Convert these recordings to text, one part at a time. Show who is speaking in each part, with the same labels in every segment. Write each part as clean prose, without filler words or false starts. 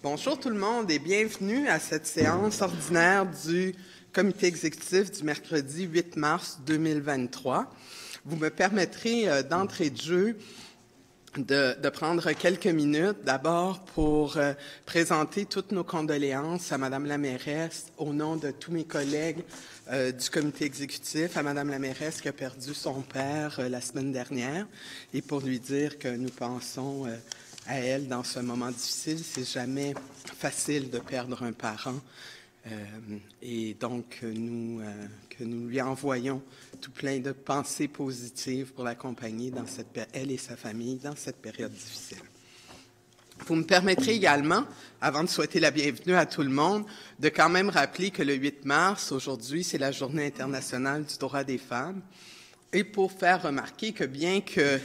Speaker 1: Bonjour tout le monde et bienvenue à cette séance ordinaire du comité exécutif du mercredi 8 mars 2023. Vous me permettrez d'entrée de jeu de prendre quelques minutes, d'abord pour présenter toutes nos condoléances à Madame la mairesse au nom de tous mes collègues du comité exécutif, à Madame la mairesse qui a perdu son père la semaine dernière, et pour lui dire que nous pensons à elle dans ce moment difficile. C'est jamais facile de perdre un parent. Et donc, que nous lui envoyons tout plein de pensées positives pour l'accompagner, elle et sa famille, dans cette période difficile. Vous me permettrez également, avant de souhaiter la bienvenue à tout le monde, de quand même rappeler que le 8 mars, aujourd'hui, c'est la Journée internationale du droit des femmes. Et pour faire remarquer que bien que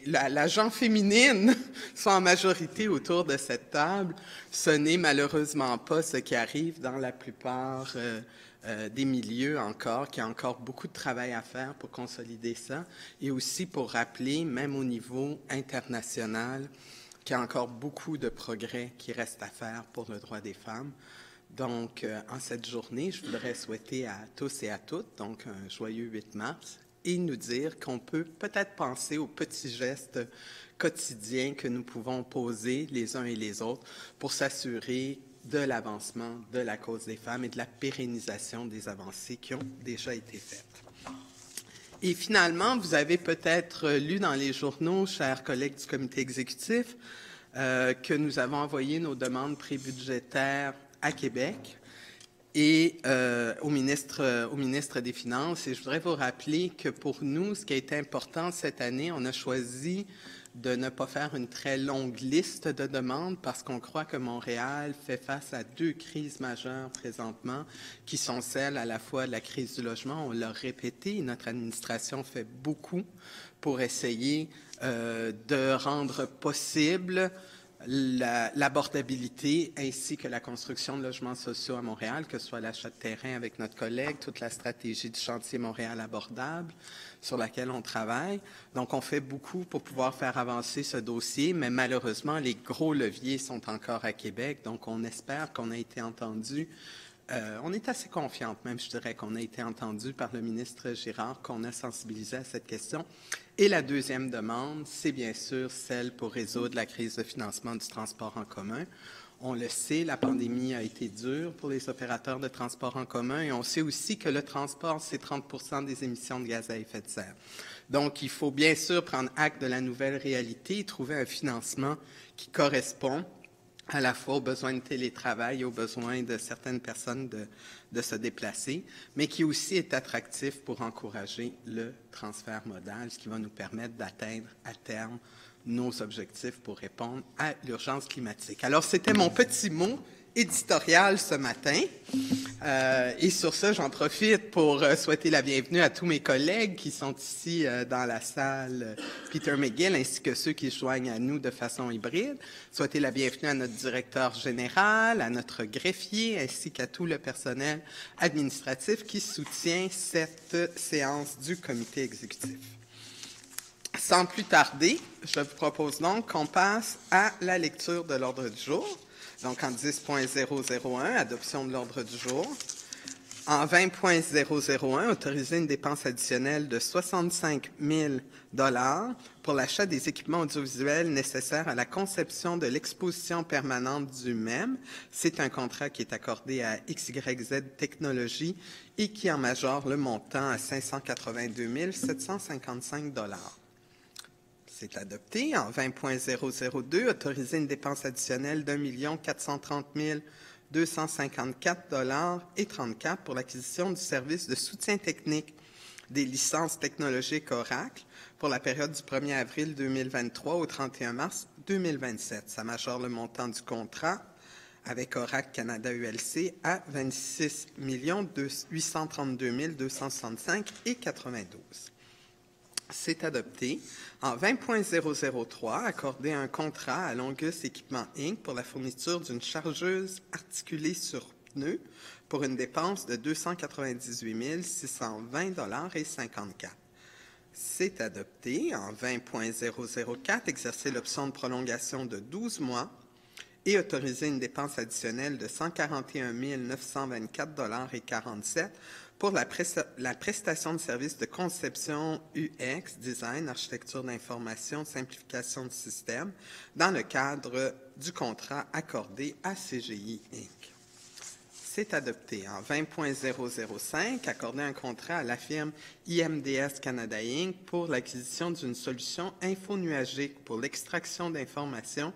Speaker 1: la gent féminine soit en majorité autour de cette table, ce n'est malheureusement pas ce qui arrive dans la plupart des milieux encore, qu'il y a encore beaucoup de travail à faire pour consolider ça, et aussi pour rappeler, même au niveau international, qu'il y a encore beaucoup de progrès qui restent à faire pour le droit des femmes. Donc, en cette journée, je voudrais souhaiter à tous et à toutes, donc un joyeux 8 mars, et nous dire qu'on peut peut-être penser aux petits gestes quotidiens que nous pouvons poser les uns et les autres pour s'assurer de l'avancement de la cause des femmes et de la pérennisation des avancées qui ont déjà été faites. Et finalement, vous avez peut-être lu dans les journaux, chers collègues du comité exécutif, que nous avons envoyé nos demandes prébudgétaires à Québec et au ministre des Finances. Et je voudrais vous rappeler que pour nous, ce qui a été important cette année, on a choisi de ne pas faire une très longue liste de demandes parce qu'on croit que Montréal fait face à deux crises majeures présentement, qui sont celles à la fois de la crise du logement, on l'a répété, notre administration fait beaucoup pour essayer de rendre possible l'abordabilité ainsi que la construction de logements sociaux à Montréal, que ce soit l'achat de terrain avec notre collègue, toute la stratégie du chantier Montréal abordable sur laquelle on travaille. Donc, on fait beaucoup pour pouvoir faire avancer ce dossier, mais malheureusement, les gros leviers sont encore à Québec. Donc, on espère qu'on a été entendu. On est assez confiante, même je dirais qu'on a été entendu par le ministre Girard, qu'on a sensibilisé à cette question. Et la deuxième demande, c'est bien sûr celle pour résoudre la crise de financement du transport en commun. On le sait, la pandémie a été dure pour les opérateurs de transport en commun et on sait aussi que le transport, c'est 30% des émissions de gaz à effet de serre. Donc, il faut bien sûr prendre acte de la nouvelle réalité et trouver un financement qui correspond à la fois aux besoins de télétravail et aux besoins de certaines personnes de se déplacer, mais qui aussi est attractif pour encourager le transfert modal, ce qui va nous permettre d'atteindre à terme nos objectifs pour répondre à l'urgence climatique. Alors, c'était mon petit mot éditorial ce matin. Et sur ça, j'en profite pour souhaiter la bienvenue à tous mes collègues qui sont ici dans la salle Peter McGill, ainsi que ceux qui se joignent à nous de façon hybride. Souhaiter la bienvenue à notre directeur général, à notre greffier, ainsi qu'à tout le personnel administratif qui soutient cette séance du comité exécutif. Sans plus tarder, je vous propose donc qu'on passe à la lecture de l'ordre du jour. Donc, en 10.001, adoption de l'ordre du jour. En 20.001, autoriser une dépense additionnelle de 65 000 $ pour l'achat des équipements audiovisuels nécessaires à la conception de l'exposition permanente du MEM. C'est un contrat qui est accordé à XYZ Technologies et qui en majore le montant à 582 755 $. C'est adopté. En 20.002, autoriser une dépense additionnelle d'1 430 254 $ 34 pour l'acquisition du service de soutien technique des licences technologiques Oracle pour la période du 1er avril 2023 au 31 mars 2027. Ça majore le montant du contrat avec Oracle Canada ULC à 26 832 265 et 92. C'est adopté. En 20.003, accorder un contrat à Longus Équipement Inc. pour la fourniture d'une chargeuse articulée sur pneu pour une dépense de 298 620 $ et 54. C'est adopté. En 20.004, exercer l'option de prolongation de 12 mois et autoriser une dépense additionnelle de 141 924,47 $ pour la prestation de services de conception UX, design, architecture d'information, simplification de système, dans le cadre du contrat accordé à CGI Inc. C'est adopté. En 20.005, accorder un contrat à la firme IMDS Canada Inc. pour l'acquisition d'une solution infonuagique pour l'extraction d'informations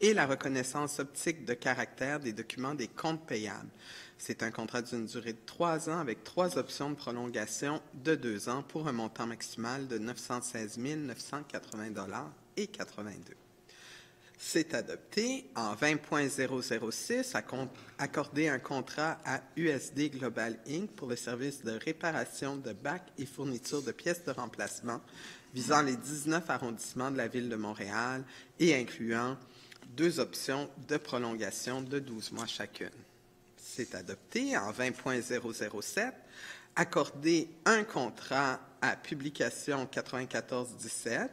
Speaker 1: et la reconnaissance optique de caractère des documents des comptes payables. C'est un contrat d'une durée de 3 ans avec 3 options de prolongation de 2 ans pour un montant maximal de 916 980,82 $. C'est adopté. En 20.006, accorder un contrat à USD Global Inc. pour le service de réparation de bacs et fourniture de pièces de remplacement visant les 19 arrondissements de la Ville de Montréal et incluant 2 options de prolongation de 12 mois chacune. C'est adopté. En 20.007, accorder un contrat à Publication 9417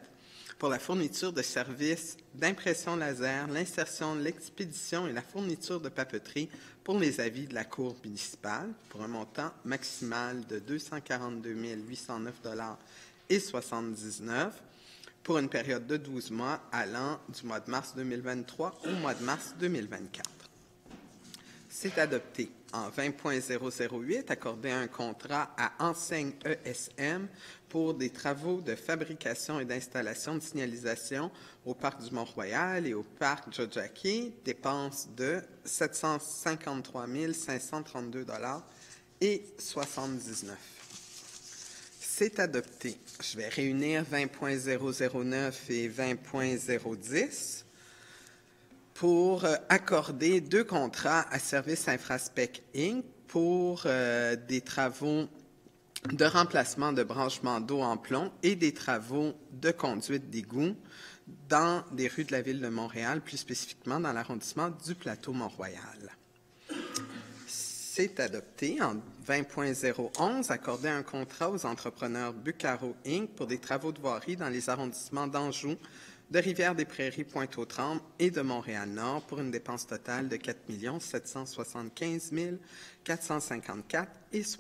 Speaker 1: pour la fourniture de services d'impression laser, l'insertion, l'expédition et la fourniture de papeterie pour les avis de la Cour municipale pour un montant maximal de 242 809,79 $ pour une période de 12 mois allant du mois de mars 2023 au mois de mars 2024. C'est adopté. En 20.008, accorder un contrat à Enseigne ESM pour des travaux de fabrication et d'installation de signalisation au Parc du Mont-Royal et au Parc Jojaki, dépenses de 753 532,79 $. C'est adopté. Je vais réunir 20.009 et 20.010 pour accorder 2 contrats à Service Infraspec Inc. pour des travaux de remplacement de branchements d'eau en plomb et des travaux de conduite d'égout dans des rues de la Ville de Montréal, plus spécifiquement dans l'arrondissement du Plateau-Mont-Royal. C'est adopté. En 20.011, accorder un contrat aux entrepreneurs Bucaro Inc. pour des travaux de voirie dans les arrondissements d'Anjou, de Rivière-des-Prairies, Pointe-aux-Trembles et de Montréal-Nord pour une dépense totale de 4 775 454,60 $.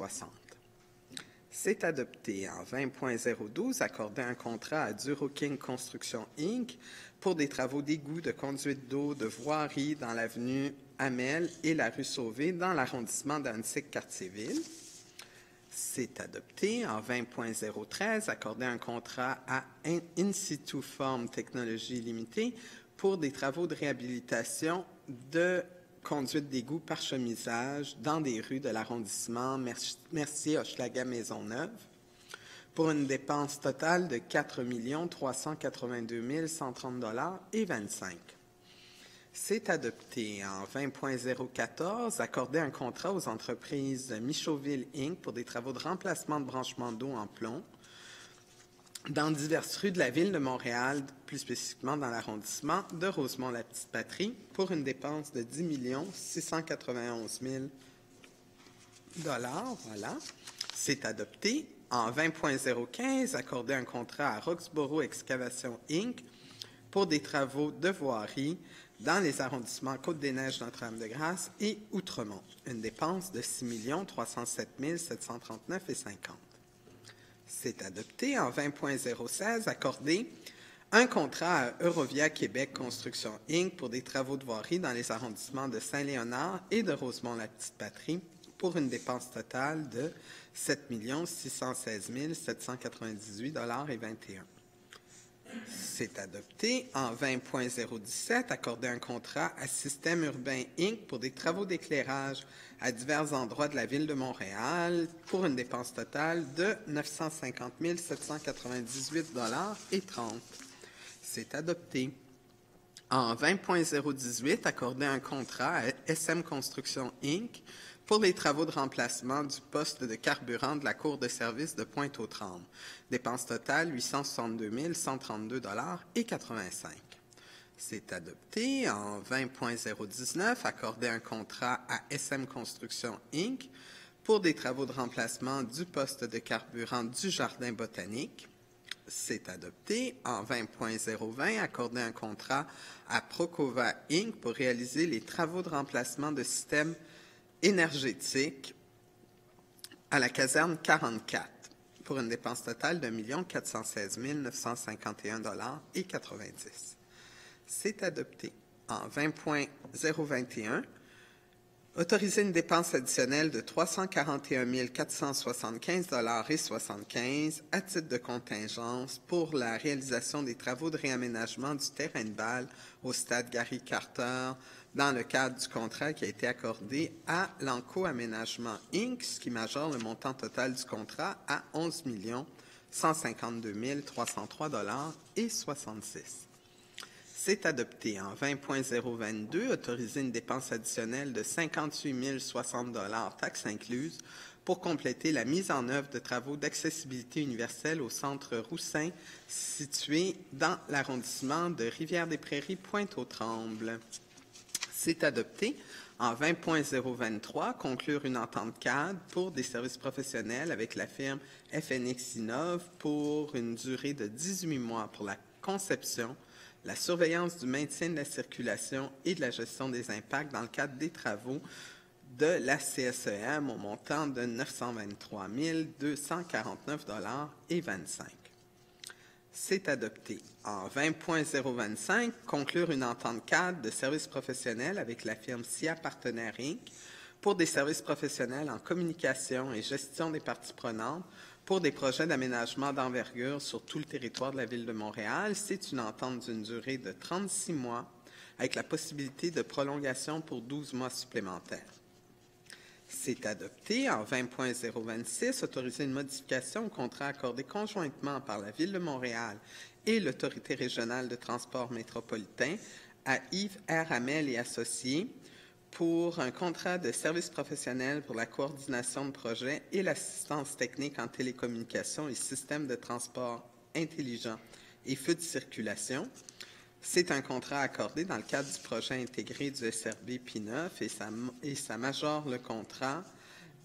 Speaker 1: C'est adopté. En 20.012, accorder un contrat à Duro King Construction Inc. pour des travaux d'égout, de conduite d'eau, de voirie dans l'avenue Hamel et la rue Sauvé dans l'arrondissement d'Annecy-Cartierville. C'est adopté. En 20.013, accorder un contrat à In Situ Form Technologies Limitée pour des travaux de réhabilitation de conduite d'égout par chemisage dans des rues de l'arrondissement Mercier-Hochelaga-Maisonneuve pour une dépense totale de 4 382 130,25 $. C'est adopté. En 20.014, accorder un contrat aux entreprises Michauville Inc. pour des travaux de remplacement de branchements d'eau en plomb dans diverses rues de la Ville de Montréal, plus spécifiquement dans l'arrondissement de Rosemont-la-Petite-Patrie, pour une dépense de 10 691 000 $. Voilà. C'est adopté. En 20.015, accorder un contrat à Roxborough Excavation Inc. pour des travaux de voirie dans les arrondissements Côte-des-Neiges, Notre-Dame-de-Grâce et Outremont. Une dépense de 6 307 739,50 $. C'est adopté. En 20.016, accorder un contrat à Eurovia Québec Construction Inc. pour des travaux de voirie dans les arrondissements de Saint-Léonard et de Rosemont-la-Petite-Patrie pour une dépense totale de 7 616 798,21 $. C'est adopté. En 20.017, accorder un contrat à Système Urbain Inc. pour des travaux d'éclairage à divers endroits de la Ville de Montréal pour une dépense totale de 950 798,30 $. C'est adopté. En 20.018, accorder un contrat à SM Construction Inc. pour les travaux de remplacement du poste de carburant de la Cour de service de Pointe-aux-Trembles. Dépense totale, 862 132,85 $. C'est adopté. En 20.019, accorder un contrat à SM Construction Inc. pour des travaux de remplacement du poste de carburant du Jardin botanique. C'est adopté. En 20.020, accorder un contrat à Procova Inc. pour réaliser les travaux de remplacement de systèmes énergétiques à la caserne 44 pour une dépense totale de 1 416 951,90 $. C'est adopté. En 20.021, autoriser une dépense additionnelle de 341 475,75 $ à titre de contingence pour la réalisation des travaux de réaménagement du terrain de balle au stade Gary Carter dans le cadre du contrat qui a été accordé à Lanco Aménagement Inc., ce qui majore le montant total du contrat à 11 152 303,66 $. C'est adopté. En 20.022, autoriser une dépense additionnelle de 58 060 $, taxes incluses, pour compléter la mise en œuvre de travaux d'accessibilité universelle au centre Roussin, situé dans l'arrondissement de Rivière-des-Prairies, Pointe-aux-Trembles. C'est adopté. En 20.023, conclure une entente cadre pour des services professionnels avec la firme FNX Innov pour une durée de 18 mois pour la conception, la surveillance du maintien de la circulation et de la gestion des impacts dans le cadre des travaux de la CSEM au montant de 923 249,25 $. C'est adopté. En 20.025, conclure une entente cadre de services professionnels avec la firme SIA Partenaires Inc. pour des services professionnels en communication et gestion des parties prenantes pour des projets d'aménagement d'envergure sur tout le territoire de la Ville de Montréal. C'est une entente d'une durée de 36 mois avec la possibilité de prolongation pour 12 mois supplémentaires. C'est adopté. En 20.026, autoriser une modification au contrat accordé conjointement par la Ville de Montréal et l'Autorité régionale de transport métropolitain à Yves R. Hamel et Associés pour un contrat de service professionnel pour la coordination de projets et l'assistance technique en télécommunications et systèmes de transport intelligents et feux de circulation. C'est un contrat accordé dans le cadre du projet intégré du SRB P9 et ça majore le contrat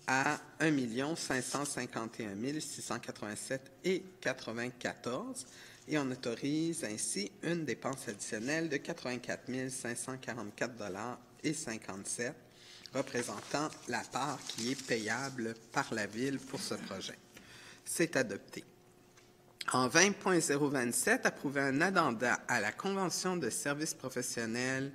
Speaker 1: à 1 551 687,94 et on autorise ainsi une dépense additionnelle de 84 544,57 $, représentant la part qui est payable par la Ville pour ce projet. C'est adopté. En 20.027, approuver un addenda à la Convention de services professionnels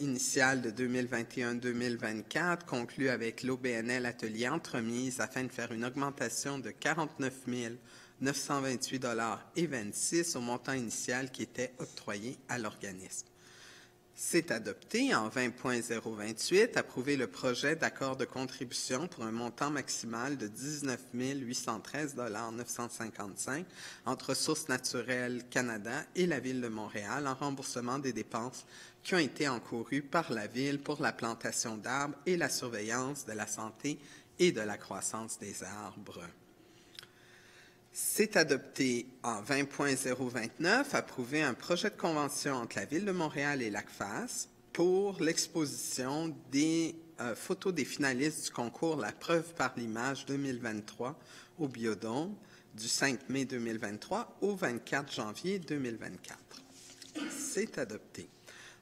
Speaker 1: initiale de 2021-2024, conclue avec l'OBNL Atelier Entremise afin de faire une augmentation de 49 928,26 $ au montant initial qui était octroyé à l'organisme. C'est adopté. En 20.028, approuver le projet d'accord de contribution pour un montant maximal de 19 813,955 $ entre Ressources naturelles Canada et la Ville de Montréal en remboursement des dépenses qui ont été encourues par la Ville pour la plantation d'arbres et la surveillance de la santé et de la croissance des arbres. C'est adopté. En 20.029, approuver un projet de convention entre la Ville de Montréal et l'ACFAS pour l'exposition des photos des finalistes du concours La preuve par l'image 2023 au Biodôme du 5 mai 2023 au 24 janvier 2024. C'est adopté.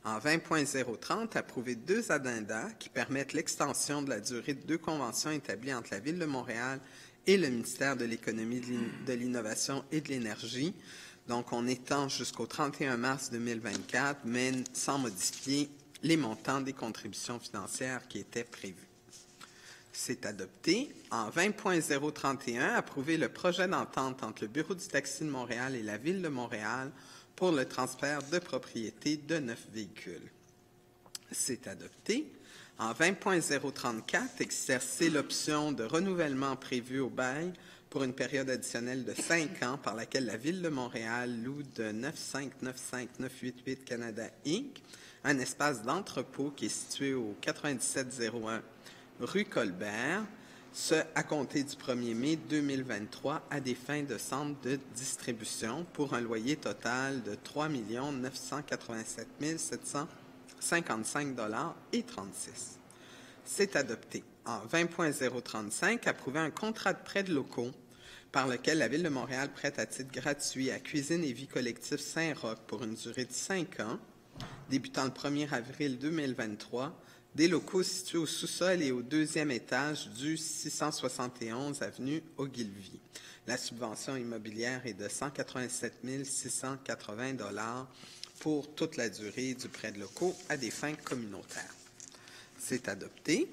Speaker 1: En 20.030, approuver 2 addendas qui permettent l'extension de la durée de 2 conventions établies entre la Ville de Montréal et le ministère de l'Économie, de l'Innovation et de l'Énergie. Donc, on étend jusqu'au 31 mars 2024, mais sans modifier les montants des contributions financières qui étaient prévues. C'est adopté. En 20.031, approuver le projet d'entente entre le Bureau du taxi de Montréal et la Ville de Montréal pour le transfert de propriété de 9 véhicules. C'est adopté. En 20.034, exercer l'option de renouvellement prévue au bail pour une période additionnelle de 5 ans par laquelle la Ville de Montréal loue de 9595988 Canada Inc. un espace d'entrepôt qui est situé au 9701 rue Colbert, ce à compter du 1er mai 2023 à des fins de centre de distribution pour un loyer total de 3 987 755,36 $. C'est adopté. En 20.035, approuver un contrat de prêt de locaux par lequel la Ville de Montréal prête à titre gratuit à Cuisine et Vie collective Saint-Roch pour une durée de 5 ans, débutant le 1er avril 2023, des locaux situés au sous-sol et au deuxième étage du 671 avenue Ogilvie. La subvention immobilière est de 187 680 $ pour toute la durée du prêt de locaux à des fins communautaires. C'est adopté.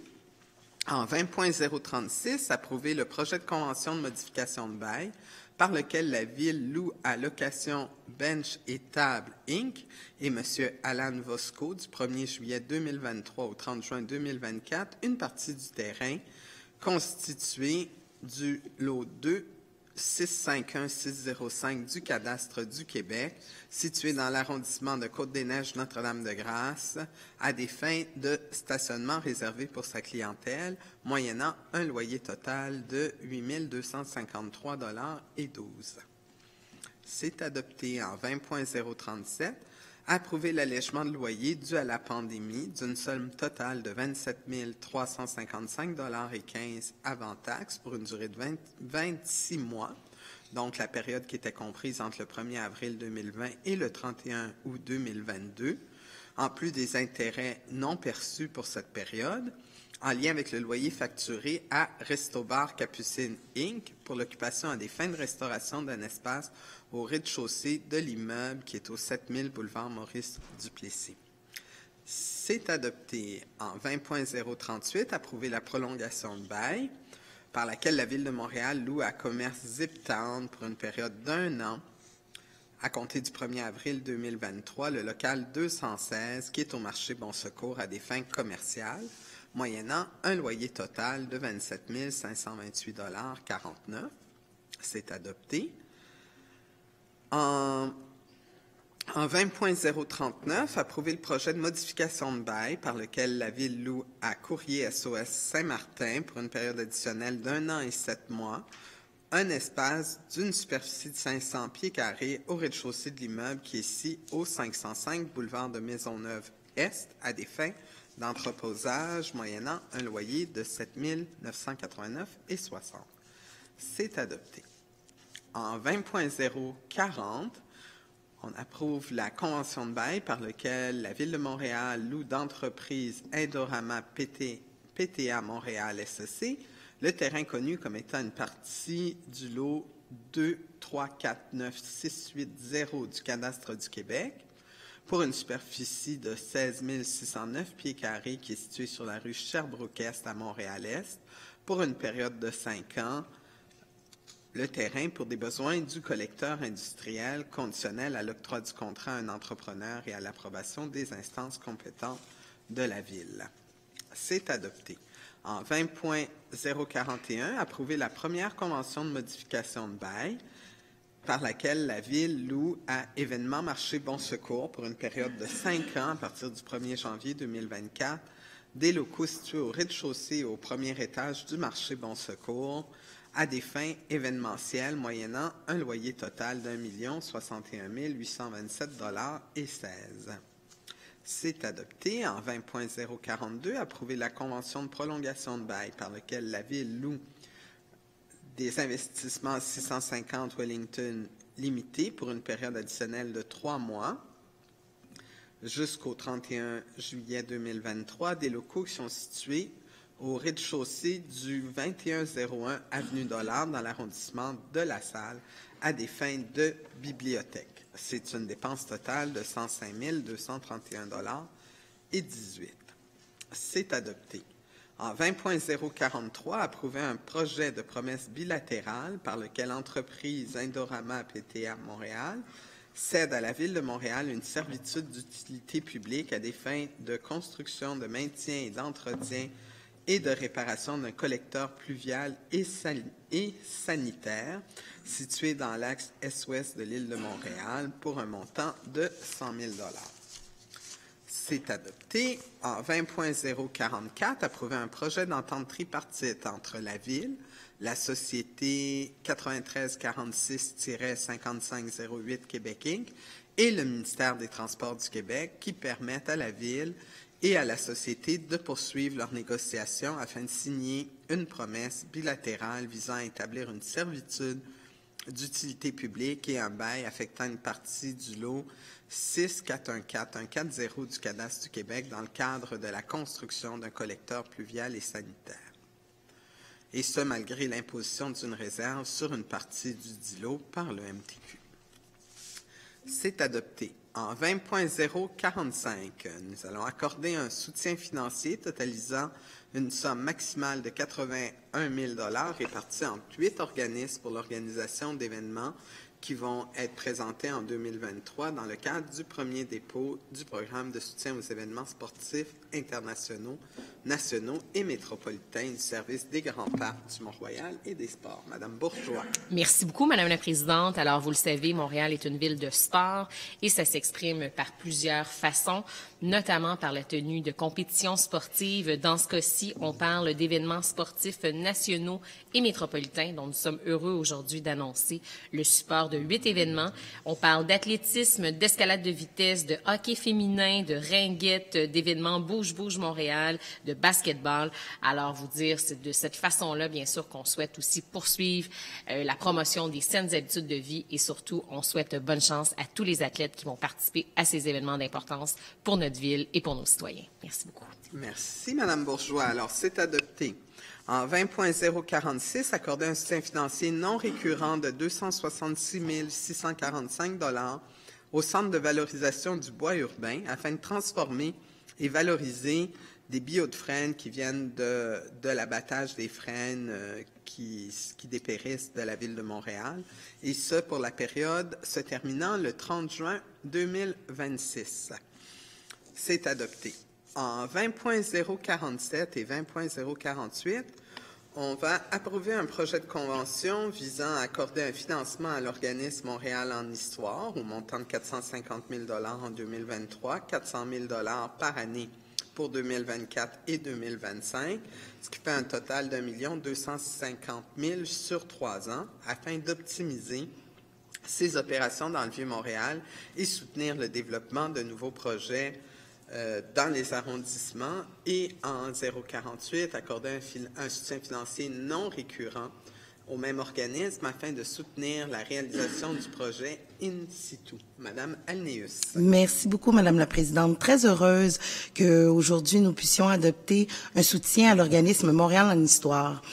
Speaker 1: En 20.036, approuver le projet de convention de modification de bail par lequel la Ville loue à location Bench et Table Inc. et M. Alan Vosco du 1er juillet 2023 au 30 juin 2024 une partie du terrain constitué du lot 2 651605 du cadastre du Québec, situé dans l'arrondissement de Côte-des-Neiges Notre-Dame-de-Grâce, à des fins de stationnement réservées pour sa clientèle, moyennant un loyer total de 8 253,12 $. C'est adopté en 20.037. Approuver l'allègement de loyer dû à la pandémie d'une somme totale de 27 355,15 $ avant taxes pour une durée de 26 mois, donc la période qui était comprise entre le 1er avril 2020 et le 31 août 2022, en plus des intérêts non perçus pour cette période, en lien avec le loyer facturé à Resto Bar Capucine Inc. pour l'occupation à des fins de restauration d'un espace au rez-de-chaussée de l'immeuble qui est au 7000 boulevard Maurice-Duplessis. C'est adopté en 20.038, approuver la prolongation de bail par laquelle la Ville de Montréal loue à Commerce Ziptown pour une période d'1 an à compter du 1er avril 2023 le local 216 qui est au marché Bon Secours à des fins commerciales, moyennant un loyer total de 27 528,49 $. C'est adopté. En 20.039, approuver le projet de modification de bail par lequel la Ville loue à Courrier SOS Saint-Martin pour une période additionnelle d'1 an et 7 mois un espace d'une superficie de 500 pieds carrés au rez-de-chaussée de l'immeuble qui est ici au 505 boulevard de Maisonneuve-Est à des fins d'entreposage moyennant un loyer de 7 989,60 $. C'est adopté. En 20.040, on approuve la convention de bail par laquelle la Ville de Montréal loue d'entreprise Indorama PTA Montréal SEC le terrain connu comme étant une partie du lot 2349680 du cadastre du Québec pour une superficie de 16 609 pieds carrés qui est située sur la rue Sherbrooke-Est à Montréal-Est pour une période de 5 ans. Le terrain pour des besoins du collecteur industriel conditionnel à l'octroi du contrat à un entrepreneur et à l'approbation des instances compétentes de la Ville. C'est adopté. En 20.041, approuver la première convention de modification de bail par laquelle la Ville loue à Événement Marché Bon Secours pour une période de 5 ans à partir du 1er janvier 2024 des locaux situés au rez-de-chaussée et au premier étage du marché Bon Secours à des fins événementielles moyennant un loyer total d'1 061 827,16 $. C'est adopté. En 20.042, approuver la convention de prolongation de bail par laquelle la Ville loue des investissements 650 Wellington Limité pour une période additionnelle de 3 mois jusqu'au 31 juillet 2023 des locaux qui sont situés au rez-de-chaussée du 2101 avenue Dollard dans l'arrondissement de La Salle à des fins de bibliothèque. C'est une dépense totale de 105 231,18 $. C'est adopté. En 20.043, approuver un projet de promesse bilatérale par lequel l'entreprise Indorama PTA Montréal cède à la Ville de Montréal une servitude d'utilité publique à des fins de construction, de maintien et d'entretien et de réparation d'un collecteur pluvial et sanitaire situé dans l'axe est-ouest de l'île de Montréal pour un montant de 100 000 $. C'est adopté. En 20.044, approuver un projet d'entente tripartite entre la Ville, la Société 9346-5508 Québec Inc. et le ministère des Transports du Québec qui permettent à la Ville et à la société de poursuivre leurs négociations afin de signer une promesse bilatérale visant à établir une servitude d'utilité publique et un bail affectant une partie du lot 6414140 du Cadastre du Québec dans le cadre de la construction d'un collecteur pluvial et sanitaire. Et ce, malgré l'imposition d'une réserve sur une partie du dit lot par le MTQ. C'est adopté. En 20.045, nous allons accorder un soutien financier totalisant une somme maximale de 81 000 $ répartie entre 8 organismes pour l'organisation d'événements qui vont être présentés en 2023 dans le cadre du premier dépôt du programme de soutien aux événements sportifs internationaux, nationaux et métropolitains du service des grands parcs du Mont-Royal et des sports. Madame Bourgeois.
Speaker 2: Merci beaucoup, Madame la Présidente. Alors, vous le savez, Montréal est une ville de sport et ça s'exprime par plusieurs façons, notamment par la tenue de compétitions sportives. Dans ce cas-ci, on parle d'événements sportifs nationaux et métropolitains dont nous sommes heureux aujourd'hui d'annoncer le support de 8 événements. On parle d'athlétisme, d'escalade de vitesse, de hockey féminin, de ringuette, d'événements Bouge Montréal, de basketball. Alors, vous dire, c'est de cette façon-là, bien sûr, qu'on souhaite aussi poursuivre la promotion des saines habitudes de vie et surtout, on souhaite bonne chance à tous les athlètes qui vont participer à ces événements d'importance pour notre ville et pour nos citoyens. Merci beaucoup.
Speaker 1: Merci, Madame Bourgeois. Alors, c'est adopté. En 20.046, accorder un soutien financier non récurrent de 266 645 $ au Centre de valorisation du bois urbain afin de transformer et valoriser des billots de frêne qui viennent de l'abattage des frênes qui dépérissent de la ville de Montréal, et ce pour la période se terminant le 30 juin 2026. C'est adopté. En 20.047 et 20.048, on va approuver un projet de convention visant à accorder un financement à l'organisme Montréal en histoire au montant de 450 000 $ en 2023, 400 000 $ par année pour 2024 et 2025, ce qui fait un total d'1 250 000 sur 3 ans, afin d'optimiser ces opérations dans le Vieux-Montréal et soutenir le développement de nouveaux projets dans les arrondissements, et en 048, accorder un soutien financier non récurrent au même organisme afin de soutenir la réalisation du projet in situ. Madame Alnéus.
Speaker 3: Merci beaucoup, Madame la Présidente. Très heureuse qu'aujourd'hui nous puissions adopter un soutien à l'organisme Montréal en histoire.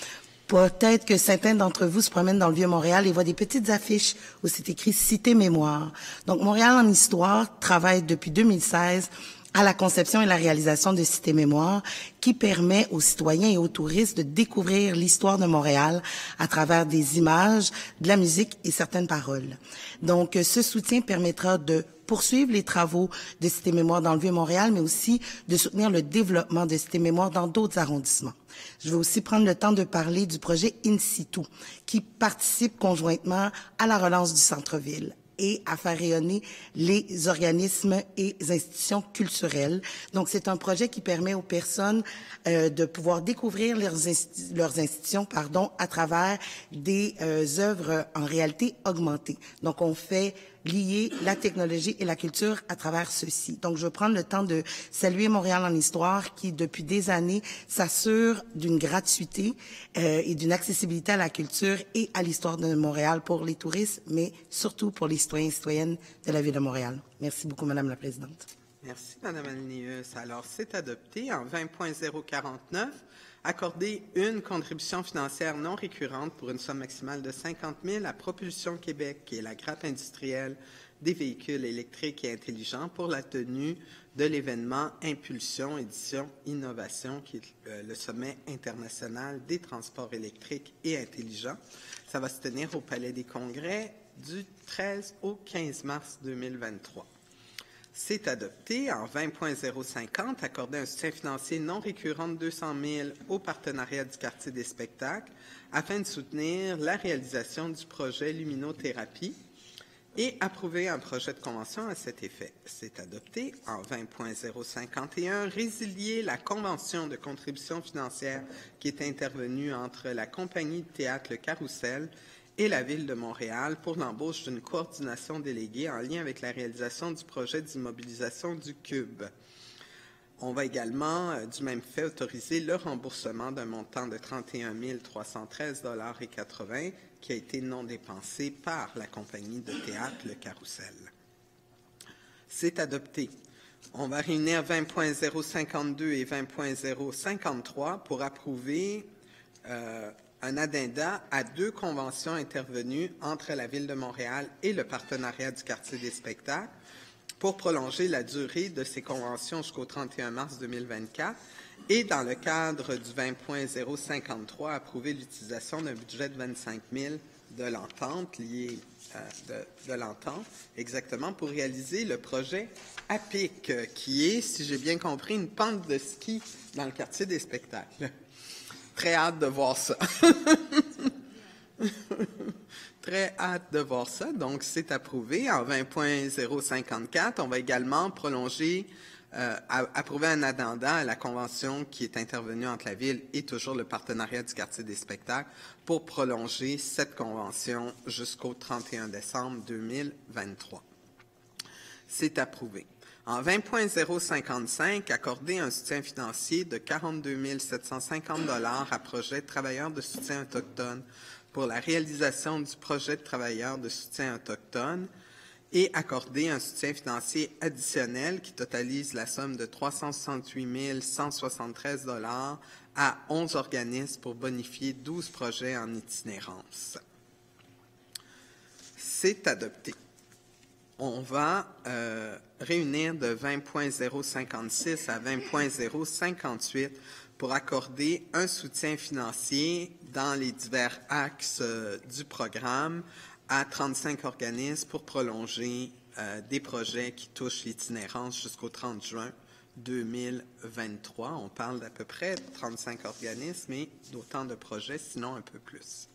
Speaker 3: Peut-être que certains d'entre vous se promènent dans le Vieux-Montréal et voient des petites affiches où c'est écrit « Cité Mémoire ». Donc, Montréal en histoire travaille depuis 2016 à la conception et la réalisation de Cité Mémoire qui permet aux citoyens et aux touristes de découvrir l'histoire de Montréal à travers des images, de la musique et certaines paroles. Donc, ce soutien permettra de poursuivre les travaux de Cité Mémoire dans le Vieux-Montréal, mais aussi de soutenir le développement de Cité Mémoire dans d'autres arrondissements. Je vais aussi prendre le temps de parler du projet In Situ, qui participe conjointement à la relance du centre-ville et à faire rayonner les organismes et les institutions culturelles. Donc, c'est un projet qui permet aux personnes de pouvoir découvrir leurs institutions à travers des œuvres en réalité augmentée. Donc, on fait lier la technologie et la culture à travers ceci. Donc, je vais prendre le temps de saluer Montréal en histoire qui, depuis des années, s'assure d'une gratuité et d'une accessibilité à la culture et à l'histoire de Montréal pour les touristes, mais surtout pour les citoyens et citoyennes de la ville de Montréal. Merci beaucoup, Madame la Présidente.
Speaker 1: Merci, Madame Alnéus. Alors, c'est adopté en 20.049. Accorder une contribution financière non récurrente pour une somme maximale de 50 000 à Propulsion Québec, qui est la grappe industrielle des véhicules électriques et intelligents, pour la tenue de l'événement Impulsion Édition Innovation, qui est le sommet international des transports électriques et intelligents. Ça va se tenir au Palais des Congrès du 13 au 15 mars 2023. C'est adopté en 20.050, accorder un soutien financier non récurrent de 200 000 au partenariat du quartier des spectacles afin de soutenir la réalisation du projet Luminothérapie et approuver un projet de convention à cet effet. C'est adopté en 20.051, résilier la convention de contribution financière qui est intervenue entre la compagnie de théâtre Le Carrousel et la Ville de Montréal pour l'embauche d'une coordination déléguée en lien avec la réalisation du projet d'immobilisation du Cube. On va également, du même fait, autoriser le remboursement d'un montant de 31 313,80 $ qui a été non dépensé par la compagnie de théâtre Le Carrousel. C'est adopté. On va réunir 20.052 et 20.053 pour approuver un addenda à 2 conventions intervenues entre la Ville de Montréal et le partenariat du quartier des spectacles pour prolonger la durée de ces conventions jusqu'au 31 mars 2024 et, dans le cadre du 20.053, approuver l'utilisation d'un budget de 25 000 de l'entente lié de l'entente, exactement, pour réaliser le projet APIC, qui est, si j'ai bien compris, une pente de ski dans le quartier des spectacles. Très hâte de voir ça. Très hâte de voir ça. Donc, c'est approuvé. En 20.054, on va également prolonger, approuver un addenda à la convention qui est intervenue entre la Ville et toujours le partenariat du quartier des spectacles pour prolonger cette convention jusqu'au 31 décembre 2023. C'est approuvé. En 20.055, accorder un soutien financier de 42 750 $ à projet de travailleurs de soutien autochtone pour la réalisation du projet de travailleurs de soutien autochtone et accorder un soutien financier additionnel qui totalise la somme de 368 173 $ à 11 organismes pour bonifier 12 projets en itinérance. C'est adopté. On va réunir de 20.056 à 20.058 pour accorder un soutien financier dans les divers axes du programme à 35 organismes pour prolonger des projets qui touchent l'itinérance jusqu'au 30 juin 2023. On parle d'à peu près 35 organismes et d'autant de projets, sinon un peu plus.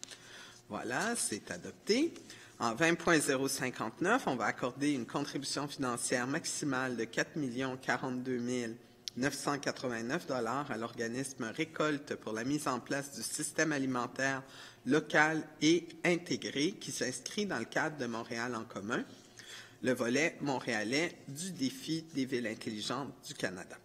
Speaker 1: Voilà, c'est adopté. En 20.059, on va accorder une contribution financière maximale de 4 042 989 $ à l'organisme Récolte pour la mise en place du système alimentaire local et intégré qui s'inscrit dans le cadre de Montréal en commun, le volet montréalais du défi des villes intelligentes du Canada.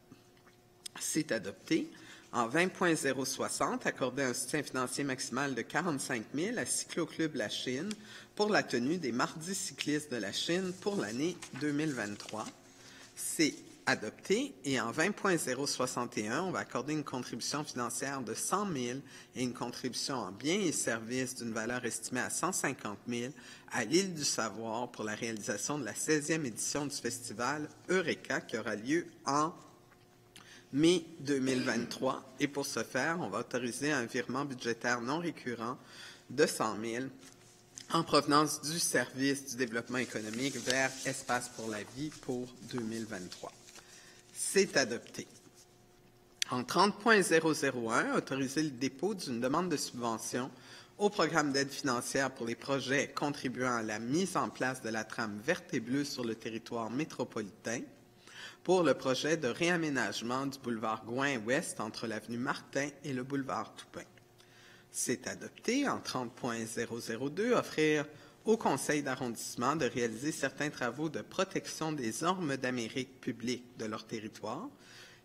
Speaker 1: C'est adopté. En 20.060, accorder un soutien financier maximal de 45 000 à Cycloclub La Chine pour la tenue des Mardis cyclistes de la Chine pour l'année 2023. C'est adopté. Et en 20.061, on va accorder une contribution financière de 100 000 et une contribution en biens et services d'une valeur estimée à 150 000 à l'Île du Savoir pour la réalisation de la 16e édition du festival Eureka qui aura lieu en mai 2023. Et pour ce faire, on va autoriser un virement budgétaire non récurrent de 100 000 en provenance du service du développement économique vers Espace pour la vie pour 2023. C'est adopté. En 30.001, autoriser le dépôt d'une demande de subvention au programme d'aide financière pour les projets contribuant à la mise en place de la trame verte et bleue sur le territoire métropolitain pour le projet de réaménagement du boulevard Gouin-Ouest entre l'avenue Martin et le boulevard Toupin. C'est adopté. En 30.002, offrir au conseil d'arrondissement de réaliser certains travaux de protection des ormes d'Amérique publiques de leur territoire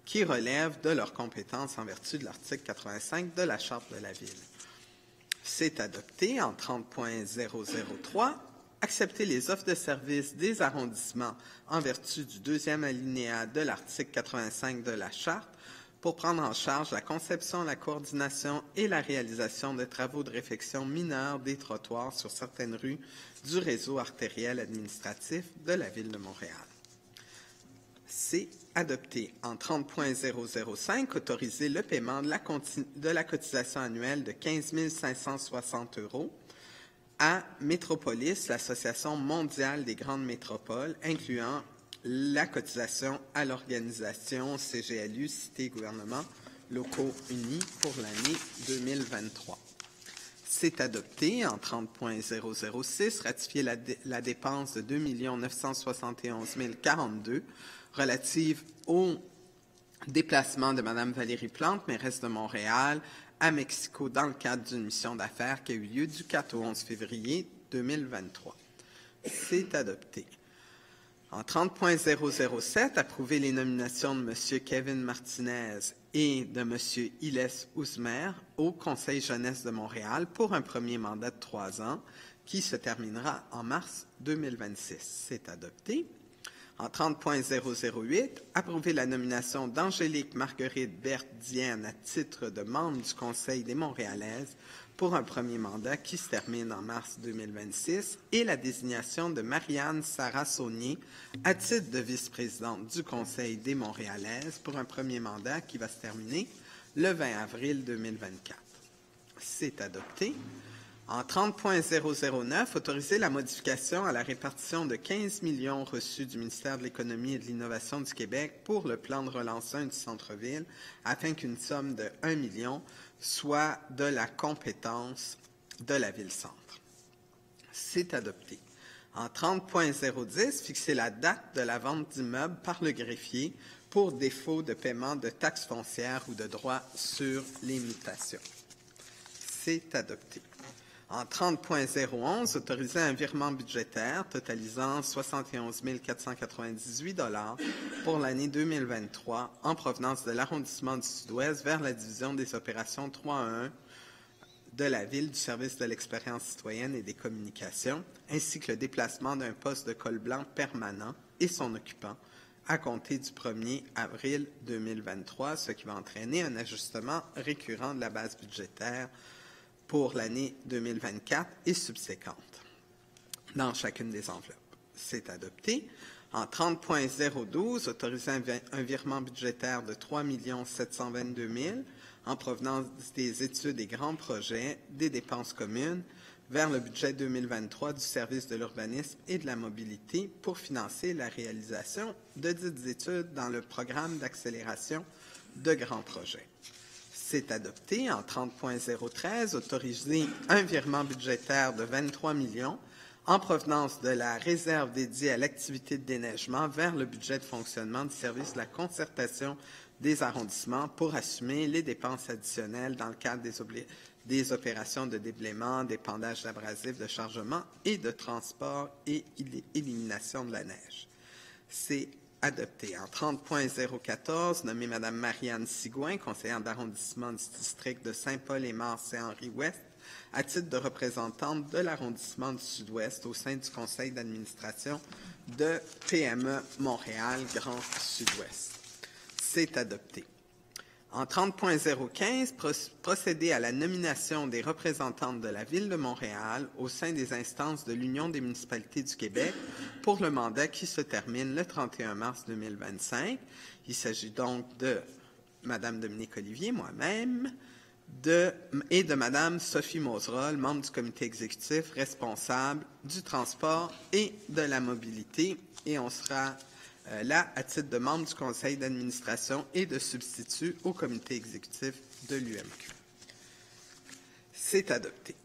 Speaker 1: qui relèvent de leurs compétences en vertu de l'article 85 de la Charte de la Ville. C'est adopté. En 30.003, accepter les offres de services des arrondissements en vertu du 2e alinéa de l'article 85 de la Charte pour prendre en charge la conception, la coordination et la réalisation de travaux de réfection mineurs des trottoirs sur certaines rues du réseau artériel administratif de la Ville de Montréal. C'est adopté. En 30.005, autoriser le paiement de la cotisation annuelle de 15 560 € à Métropolis, l'Association mondiale des grandes métropoles, incluant la cotisation à l'organisation CGLU, Cité Gouvernements Locaux Unis, pour l'année 2023. C'est adopté. En 30.006, ratifier la dépense de 2 971 042 relative au déplacement de Mme Valérie Plante, mairesse de Montréal, à Mexico dans le cadre d'une mission d'affaires qui a eu lieu du 4 au 11 février 2023. C'est adopté. En 30.007, approuver les nominations de M. Kevin Martinez et de M. Iles Ousmer au Conseil jeunesse de Montréal pour un premier mandat de 3 ans qui se terminera en mars 2026. C'est adopté. En 30.008, approuver la nomination d'Angélique Marguerite Berthe-Dienne à titre de membre du Conseil des Montréalaises pour un premier mandat qui se termine en mars 2026 et la désignation de Marianne Sarah-Saunier à titre de vice-présidente du Conseil des Montréalaises pour un premier mandat qui va se terminer le 20 avril 2024. C'est adopté. En 30.009, autoriser la modification à la répartition de 15 millions reçus du ministère de l'Économie et de l'Innovation du Québec pour le plan de relance 1 du centre-ville afin qu'une somme de 1 million soit de la compétence de la Ville-Centre. C'est adopté. En 30.010, fixer la date de la vente d'immeubles par le greffier pour défaut de paiement de taxes foncières ou de droits sur les mutations. C'est adopté. En 30.011, autoriser un virement budgétaire totalisant 71 498 $ pour l'année 2023 en provenance de l'arrondissement du Sud-Ouest vers la division des opérations 3-1 de la Ville du service de l'expérience citoyenne et des communications, ainsi que le déplacement d'un poste de col blanc permanent et son occupant à compter du 1er avril 2023, ce qui va entraîner un ajustement récurrent de la base budgétaire pour l'année 2024 et subséquente dans chacune des enveloppes. C'est adopté. En 30.012, autoriser un virement budgétaire de 3 722 000 en provenance des études et grands projets des dépenses communes vers le budget 2023 du service de l'urbanisme et de la mobilité pour financer la réalisation de dites études dans le programme d'accélération de grands projets. C'est adopté. En 30.013, autoriser un virement budgétaire de 23 millions en provenance de la réserve dédiée à l'activité de déneigement vers le budget de fonctionnement du service de la concertation des arrondissements pour assumer les dépenses additionnelles dans le cadre des opérations de déblaiement, d'épandage d'abrasifs, de chargement et de transport et élimination de la neige. C'est adopté. En 30.014, nommer Mme Marianne Sigouin, conseillère d'arrondissement du district de Saint-Paul-et-Mars-et-Henri-Ouest, à titre de représentante de l'arrondissement du Sud-Ouest au sein du conseil d'administration de PME Montréal Grand Sud-Ouest. C'est adopté. En 30.015, procéder à la nomination des représentantes de la Ville de Montréal au sein des instances de l'Union des municipalités du Québec pour le mandat qui se termine le 31 mars 2025. Il s'agit donc de Mme Dominique Olivier, moi-même, et de Mme Sophie Mauserol, membre du comité exécutif responsable du transport et de la mobilité. Et on sera là à titre de membre du conseil d'administration et de substitut au comité exécutif de l'UMQ. C'est adopté.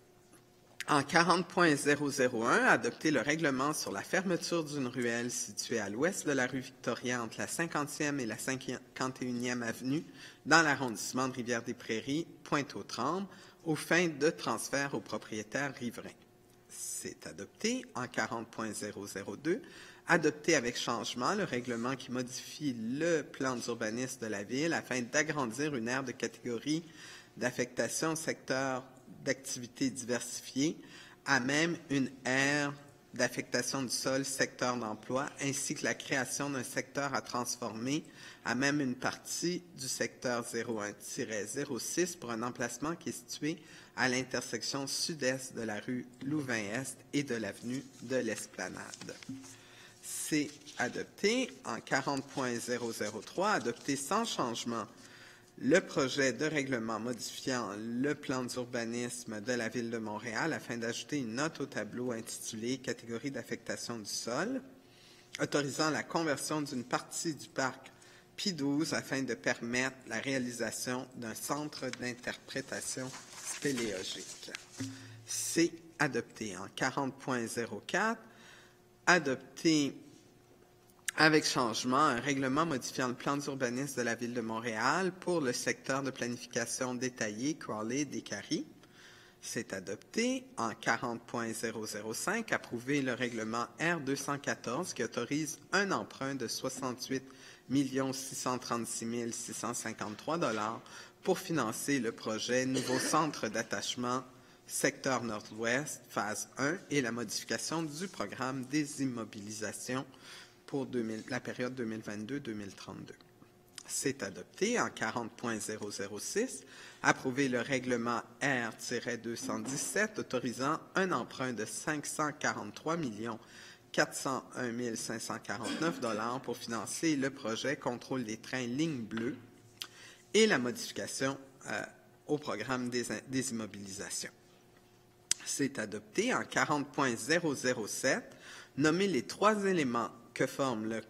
Speaker 1: En 40.001, adopter le règlement sur la fermeture d'une ruelle située à l'ouest de la rue Victoria entre la 50e et la 51e avenue dans l'arrondissement de Rivière-des-Prairies, Pointe-aux-Trembles, aux fins de transfert aux propriétaires riverains. C'est adopté. En 40.002, adopter avec changement le règlement qui modifie le plan d'urbanisme de la Ville afin d'agrandir une aire de catégorie d'affectation secteur d'activité diversifiée à même une aire d'affectation du sol secteur d'emploi ainsi que la création d'un secteur à transformer à même une partie du secteur 01-06 pour un emplacement qui est situé à l'intersection sud-est de la rue Louvain-Est et de l'avenue de l'Esplanade. C'est adopté. En 40.003, adopté sans changement le projet de règlement modifiant le plan d'urbanisme de la Ville de Montréal afin d'ajouter une note au tableau intitulée « Catégorie d'affectation du sol », autorisant la conversion d'une partie du parc Pie-XII afin de permettre la réalisation d'un centre d'interprétation spéléologique. C'est adopté. En 40.04, adopté avec changement un règlement modifiant le plan d'urbanisme de la Ville de Montréal pour le secteur de planification détaillée Crowley-Descaries. C'est adopté. En 40.005, approuver le règlement R214 qui autorise un emprunt de 68 636 653 $ pour financer le projet Nouveau centre d'attachement secteur Nord-Ouest, phase 1 et la modification du programme des immobilisations pour la période 2022-2032. C'est adopté. En 40.006, approuver le règlement R-217 autorisant un emprunt de 543 401 549 $ pour financer le projet Contrôle des trains Ligne bleue et la modification au programme des immobilisations. C'est adopté. En 40.007, nommer les 3 éléments qui forment le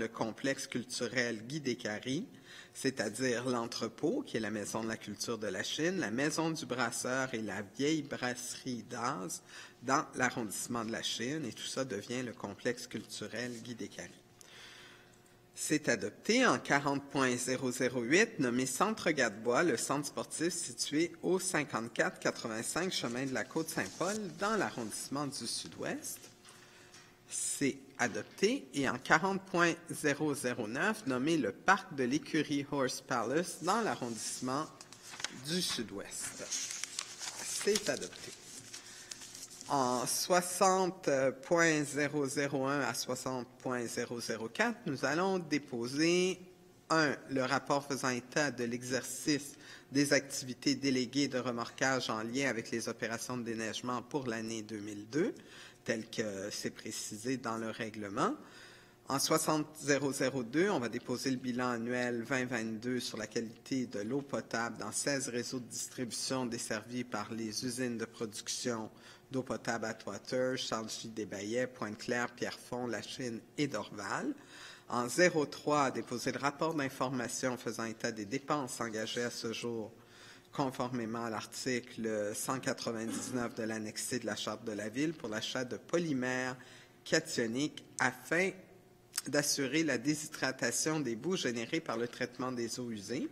Speaker 1: complexe culturel Guy Descaries, c'est-à-dire l'entrepôt, qui est la Maison de la culture de la Chine, la Maison du brasseur et la vieille brasserie d'Az dans l'arrondissement de la Chine, et tout ça devient le complexe culturel Guy Descaries. C'est adopté. En 40.008, nommé Centre Gadebois, le centre sportif situé au 54-85 chemin de la Côte-Saint-Paul dans l'arrondissement du Sud-Ouest. C'est adopté. Et en 40.009, nommé le parc de l'écurie Horse Palace dans l'arrondissement du Sud-Ouest. C'est adopté. En 60.001 à 60.004, nous allons déposer le rapport faisant état de l'exercice des activités déléguées de remorquage en lien avec les opérations de déneigement pour l'année 2002, tel que c'est précisé dans le règlement. En 60.002, on va déposer le bilan annuel 2022 sur la qualité de l'eau potable dans 16 réseaux de distribution desservis par les usines de production d'eau potable Atwater, Charles-J. Pointe-Claire, Pierrefonds, La Chine et Dorval. En 03, déposer le rapport d'information faisant état des dépenses engagées à ce jour conformément à l'article 199 de l'annexe C de la Charte de la Ville pour l'achat de polymères cationiques afin d'assurer la déshydratation des boues générées par le traitement des eaux usées.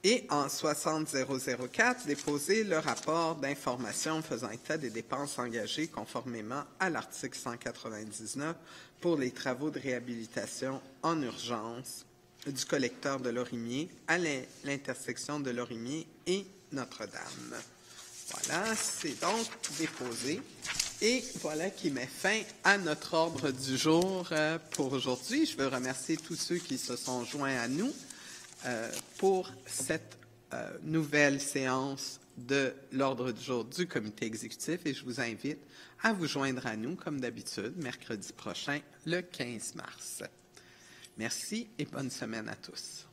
Speaker 1: Et en 60.004, déposer le rapport d'information faisant état des dépenses engagées conformément à l'article 199 pour les travaux de réhabilitation en urgence du collecteur de Lorimier à l'intersection de Lorimier et Notre-Dame. Voilà, c'est donc déposé. Et voilà qui met fin à notre ordre du jour pour aujourd'hui. Je veux remercier tous ceux qui se sont joints à nous pour cette nouvelle séance de l'ordre du jour du comité exécutif et je vous invite à vous joindre à nous, comme d'habitude, mercredi prochain, le 15 mars. Merci et bonne semaine à tous.